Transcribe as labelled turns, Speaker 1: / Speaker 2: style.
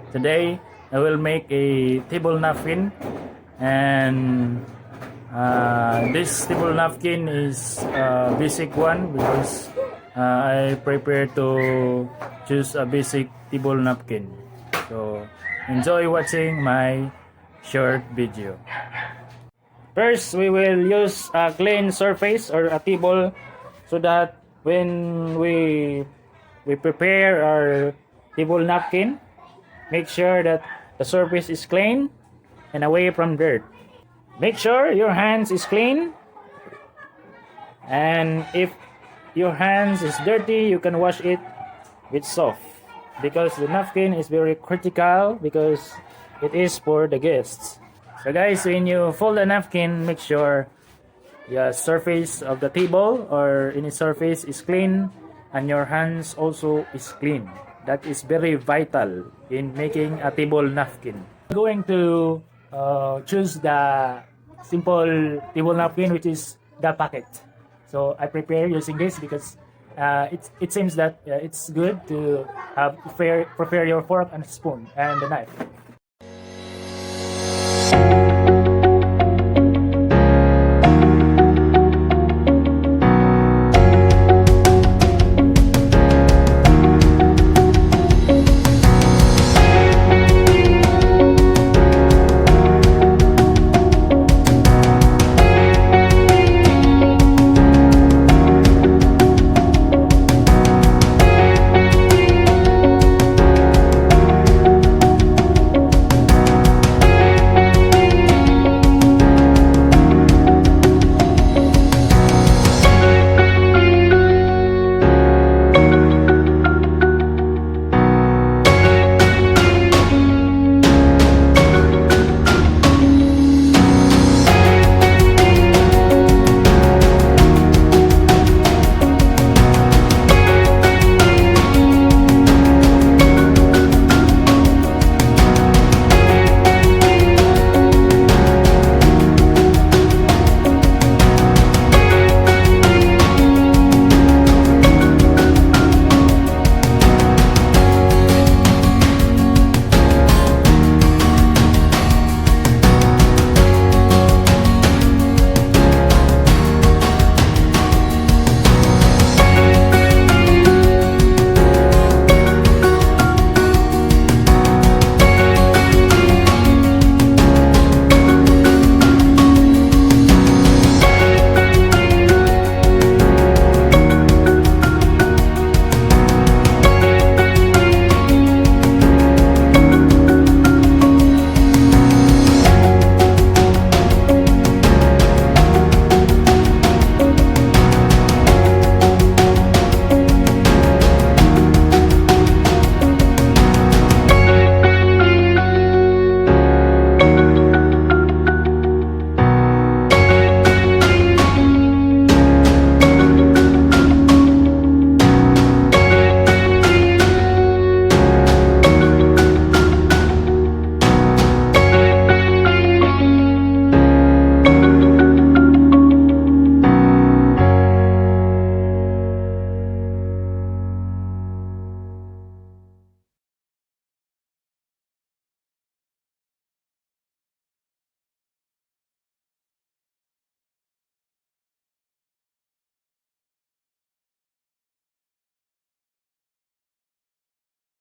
Speaker 1: Today I will make a table napkin, and this table napkin is a basic one because I prepare to choose a basic table napkin. So enjoy watching my short video. First, we will use a clean surface or a table so that when we prepare our table napkin, make sure that the surface is clean and away from dirt. Make sure your hands is clean, and if your hands is dirty, you can wash it with soap because the napkin is very critical because it is for the guests. So guys, when you fold the napkin, make sure the surface of the table or any surface is clean and your hands also is clean. That is very vital in making a table napkin. I'm going to choose the simple table napkin, which is the packet. So I prepare using this because it seems that it's good to have prepare your fork and spoon and the knife.